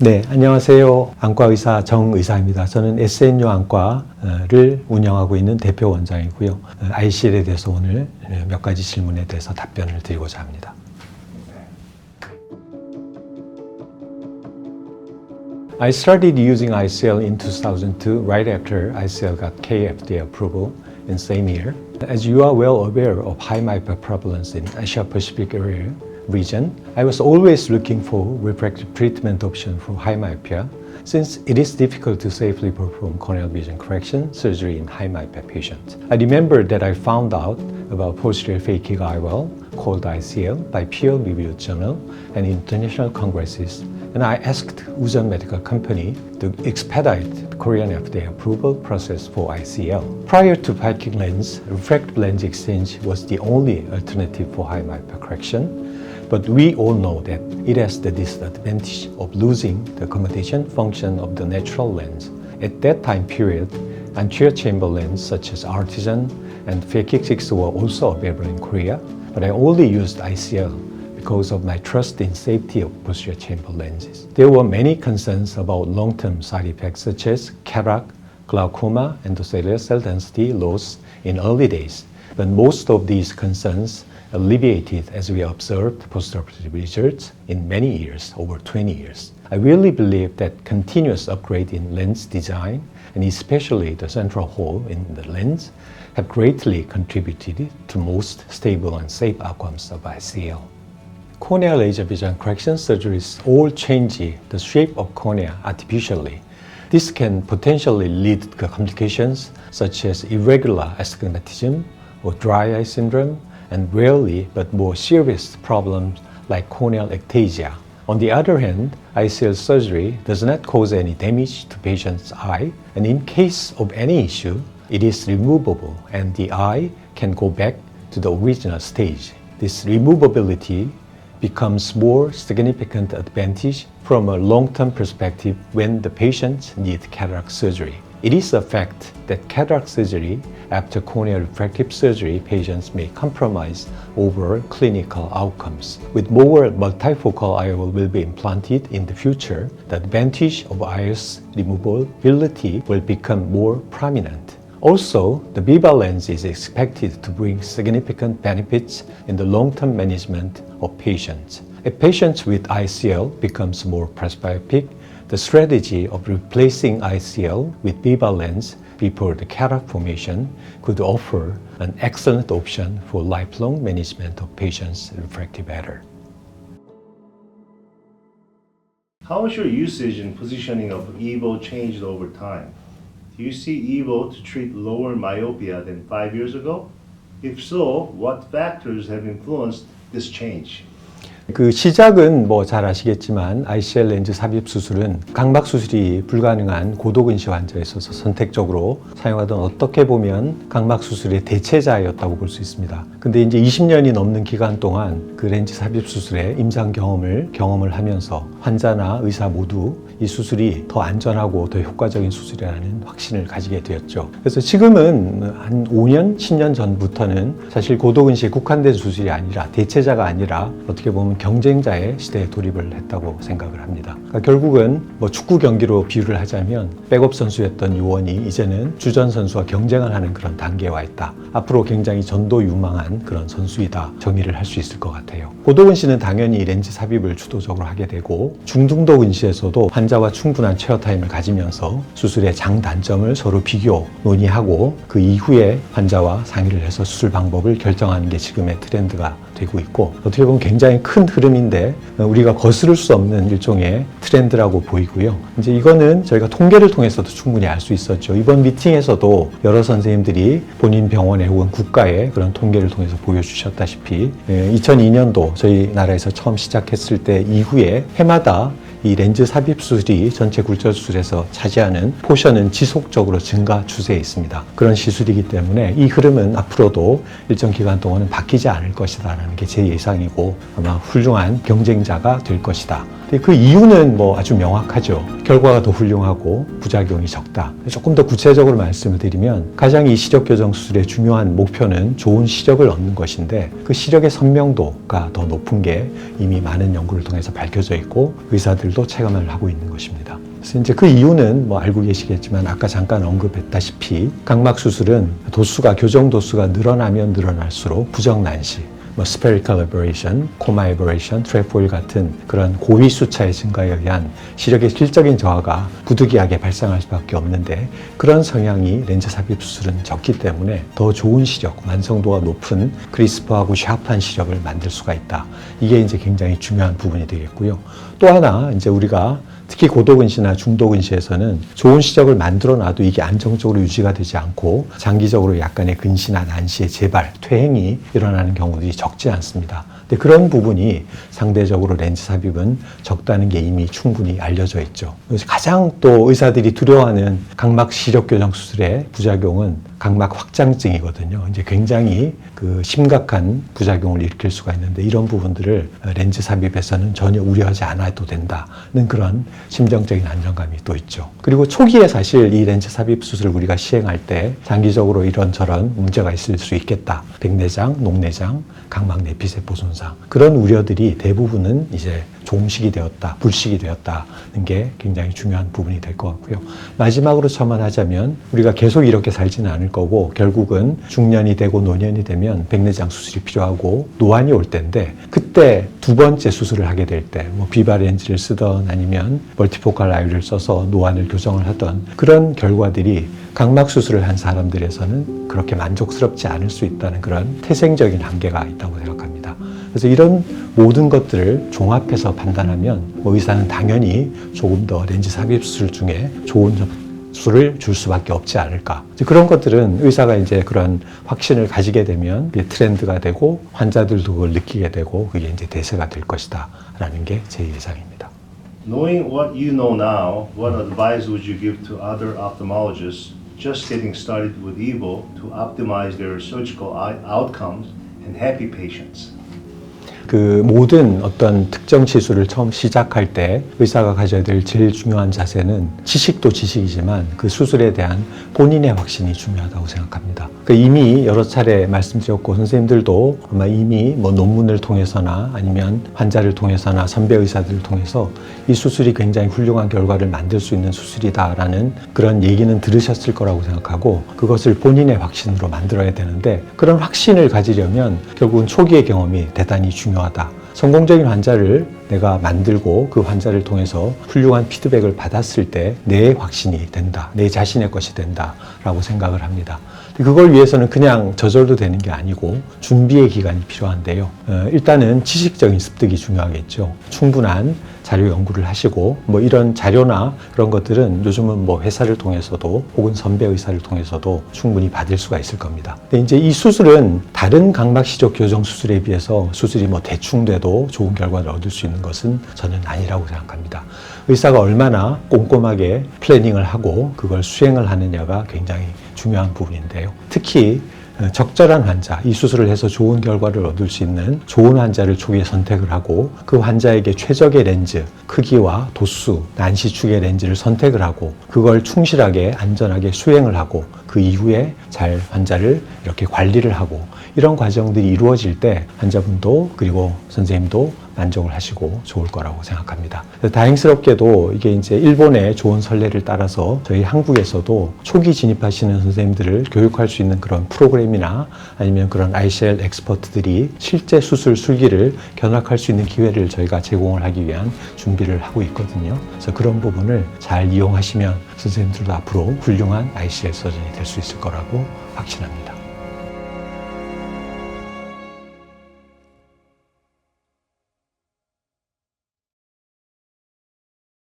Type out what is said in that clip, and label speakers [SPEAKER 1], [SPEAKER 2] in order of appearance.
[SPEAKER 1] 네, 안녕하세요. 안과의사 정의사입니다. 저는 SNU 안과를 운영하고 있는 대표 원장이고요. ICL에 대해서 오늘 몇 가지 질문에 대해서 답변을 드리고자 합니다. I started using ICL in 2002, right after ICL got KFDA approval in same year. As you are well aware of high myopia prevalence in Asia Pacific area region, I was always looking for refractive treatment option for high myopia, since it is difficult to safely perform corneal vision correction surgery in high myopia patients. I remember that I found out about posterior phakic IOL called ICL by peer-reviewed journal and international congresses, and I asked Uzon Medical Company to expedite the Korean FDA approval process for ICL. Prior to phakic lens, refractive lens exchange was the only alternative for high myopia correction. But we all know that it has the disadvantage of losing the accommodation function of the natural lens. At that time period, anterior chamber lens such as Artisan and phakic 6 were also available in Korea, but I only used ICL because of my trust in safety of posterior chamber lenses. There were many concerns about long-term side effects such as cataract, glaucoma, endothelial cell density loss in early days, but most of these concerns alleviated as we observed postoperative results in many years, over 20 years. I really believe that continuous upgrade in lens design, and especially the central hole in the lens, have greatly contributed to most stable and safe outcomes of ICL. Corneal laser vision correction surgeries all change the shape of cornea artificially. This can potentially lead to complications such as irregular astigmatism or dry eye syndrome, and rarely but more serious problems like corneal ectasia. On the other hand, ICL surgery does not cause any damage to patient's eye, and in case of any issue, it is removable and the eye can go back to the original stage. This removability becomes more significant advantage from a long-term perspective when the patient needs cataract surgery. It is a fact that cataract surgery after corneal refractive surgery patients may compromise overall clinical outcomes. With more multifocal IOL will be implanted in the future, the advantage of iris removability will become more prominent. Also, the Viva lens is expected to bring significant benefits in the long-term management of patients. If patients with ICL becomes more presbyopic, the strategy of replacing ICL with Viva lens before the cataract formation could offer an excellent option for lifelong management of patients' refractive error.
[SPEAKER 2] How has your usage and positioning of EVO changed over time? Do you see EVO to treat lower myopia than 5 years ago? If so, what factors have influenced this change?
[SPEAKER 1] 그 시작은 잘 아시겠지만 ICL 렌즈 삽입 수술은 각막 수술이 불가능한 고도근시 환자에 있어서 선택적으로 사용하던 어떻게 보면 각막 수술의 대체자였다고 볼 수 있습니다. 근데 이제 20년이 넘는 기간 동안 그 렌즈 삽입 수술의 임상 경험을 하면서 환자나 의사 모두 이 수술이 더 안전하고 더 효과적인 수술이라는 확신을 가지게 되었죠. 그래서 지금은 한 5년, 10년 전부터는 사실 고도근시에 국한된 수술이 아니라 대체자가 아니라 어떻게 보면 경쟁자의 시대에 돌입을 했다고 생각을 합니다. 그러니까 결국은 축구 경기로 비유를 하자면 백업 선수였던 요원이 이제는 주전 선수와 경쟁을 하는 그런 단계에 와 있다. 앞으로 굉장히 전도유망한 그런 선수이다. 정의를 할 수 있을 것 같아요. 고도근시는 당연히 렌즈 삽입을 주도적으로 하게 되고 중등도 근시에서도 환자와 충분한 체어 타임을 가지면서 수술의 장단점을 서로 비교, 논의하고 그 이후에 환자와 상의를 해서 수술 방법을 결정하는 게 지금의 트렌드가 되고 있고, 어떻게 보면 굉장히 큰 흐름인데 우리가 거스를 수 없는 일종의 트렌드라고 보이고요. 이제 이거는 저희가 통계를 통해서도 충분히 알 수 있었죠. 이번 미팅에서도 여러 선생님들이 본인 병원에 혹은 국가에 그런 통계를 통해서 보여주셨다시피 2002년도 저희 나라에서 처음 시작했을 때 이후에 해마다 이 렌즈 삽입 수술이 전체 굴절 수술에서 차지하는 포션은 지속적으로 증가 추세에 있습니다. 그런 시술이기 때문에 이 흐름은 앞으로도 일정 기간 동안은 바뀌지 않을 것이다 라는 게 제 예상이고, 아마 훌륭한 경쟁자가 될 것이다. 근데 그 이유는 아주 명확하죠. 결과가 더 훌륭하고 부작용이 적다. 조금 더 구체적으로 말씀을 드리면 가장 이 시력 교정 수술의 중요한 목표는 좋은 시력을 얻는 것인데, 그 시력의 선명도가 더 높은 게 이미 많은 연구를 통해서 밝혀져 있고 의사들 의사들도 체감을 하고 있는 것입니다. 그래서 이제 그 이유는 뭐 알고 계시겠지만 아까 잠깐 언급했다시피 각막 수술은 도수가 교정 도수가 늘어나면 늘어날수록 부정 난시, 뭐 spherical aberration, coma aberration, trefoil 같은 그런 고위 수차의 증가에 의한 시력의 질적인 저하가 부득이하게 발생할 수밖에 없는데 그런 성향이 렌즈 삽입 수술은 적기 때문에 더 좋은 시력, 완성도가 높은 크리스프하고 샤프한 시력을 만들 수가 있다. 이게 이제 굉장히 중요한 부분이 되겠고요. 또 하나 이제 우리가 특히 고도근시나 중도근시에서는 좋은 시력을 만들어 놔도 이게 안정적으로 유지가 되지 않고 장기적으로 약간의 근시나 난시의 재발, 퇴행이 일어나는 경우들이 적지 않습니다. 근데 그런 부분이 상대적으로 렌즈 삽입은 적다는 게 이미 충분히 알려져 있죠. 그래서 가장 또 의사들이 두려워하는 각막 시력 교정 수술의 부작용은 각막 확장증이거든요. 이제 굉장히 그 심각한 부작용을 일으킬 수가 있는데 이런 부분들을 렌즈 삽입에서는 전혀 우려하지 않아도 된다는 그런 심정적인 안정감이 또 있죠. 그리고 초기에 사실 이 렌즈 삽입 수술을 우리가 시행할 때 장기적으로 이런저런 문제가 있을 수 있겠다. 백내장, 녹내장, 각막 내피세포 손상 그런 우려들이 대부분은 이제 종식이 되었다, 불식이 되었다는 게 굉장히 중요한 부분이 될 것 같고요. 마지막으로 첨언하자면 우리가 계속 이렇게 살지는 않을 거고 결국은 중년이 되고 노년이 되면 백내장 수술이 필요하고 노안이 올 때인데 그때 두 번째 수술을 하게 될 때 뭐 비바 렌즈를 쓰던 아니면 멀티포칼 아이를 써서 노안을 교정을 하던 그런 결과들이 각막 수술을 한 사람들에서는 그렇게 만족스럽지 않을 수 있다는 그런 태생적인 한계가 있다고 생각합니다. 그래서 이런 모든 것들을 종합해서 판단하면 뭐 의사는 당연히 조금 더 렌즈 삽입 수술 중에 좋은 수를 줄 수밖에 없지 않을까. 그런 것들은 의사가 이제 그런 확신을 가지게 되면 트렌드가 되고 환자들도 그걸 느끼게 되고 그게 이제 대세가 될 것이다 라는 게 제 예상입니다.
[SPEAKER 2] Knowing what you know now, what advice would you give to other ophthalmologists just getting started with EVO to optimize their surgical outcomes and happy patients?
[SPEAKER 1] 그 모든 어떤 특정 시술을 처음 시작할 때 의사가 가져야 될 제일 중요한 자세는 지식도 지식이지만 그 수술에 대한 본인의 확신이 중요하다고 생각합니다. 이미 여러 차례 말씀드렸고 선생님들도 아마 이미 뭐 논문을 통해서나 아니면 환자를 통해서나 선배 의사들을 통해서 이 수술이 굉장히 훌륭한 결과를 만들 수 있는 수술이다라는 그런 얘기는 들으셨을 거라고 생각하고 그것을 본인의 확신으로 만들어야 되는데 그런 확신을 가지려면 결국은 초기의 경험이 대단히 중요하다. 성공적인 환자를 내가 만들고 그 환자를 통해서 훌륭한 피드백을 받았을 때 내 확신이 된다. 내 자신의 것이 된다라고 생각을 합니다. 그걸 위해서는 그냥 저절로 되는 게 아니고 준비의 기간이 필요한데요. 일단은 지식적인 습득이 중요하겠죠. 충분한 자료 연구를 하시고 뭐 이런 자료나 그런 것들은 요즘은 뭐 회사를 통해서도 혹은 선배 의사를 통해서도 충분히 받을 수가 있을 겁니다. 근데 이제 이 수술은 다른 각막 시력 교정 수술에 비해서 수술이 뭐 대충 돼도 좋은 결과를 얻을 수 있는 것은 저는 아니라고 생각합니다. 의사가 얼마나 꼼꼼하게 플래닝을 하고 그걸 수행을 하느냐가 굉장히 중요한 부분인데요. 특히 적절한 환자, 이 수술을 해서 좋은 결과를 얻을 수 있는 좋은 환자를 초기에 선택을 하고 그 환자에게 최적의 렌즈, 크기와 도수, 난시축의 렌즈를 선택을 하고 그걸 충실하게 안전하게 수행을 하고 그 이후에 잘 환자를 이렇게 관리를 하고 이런 과정들이 이루어질 때 환자분도 그리고 선생님도 만족을 하시고 좋을 거라고 생각합니다. 다행스럽게도 이게 이제 일본의 좋은 선례를 따라서 저희 한국에서도 초기 진입하시는 선생님들을 교육할 수 있는 그런 프로그램이나 아니면 그런 ICL 엑스퍼트들이 실제 수술 술기를 견학할 수 있는 기회를 저희가 제공을 하기 위한 준비를 하고 있거든요. 그래서 그런 부분을 잘 이용하시면 선생님들도 앞으로 훌륭한 ICL 서전이 될 수 있을 거라고 확신합니다.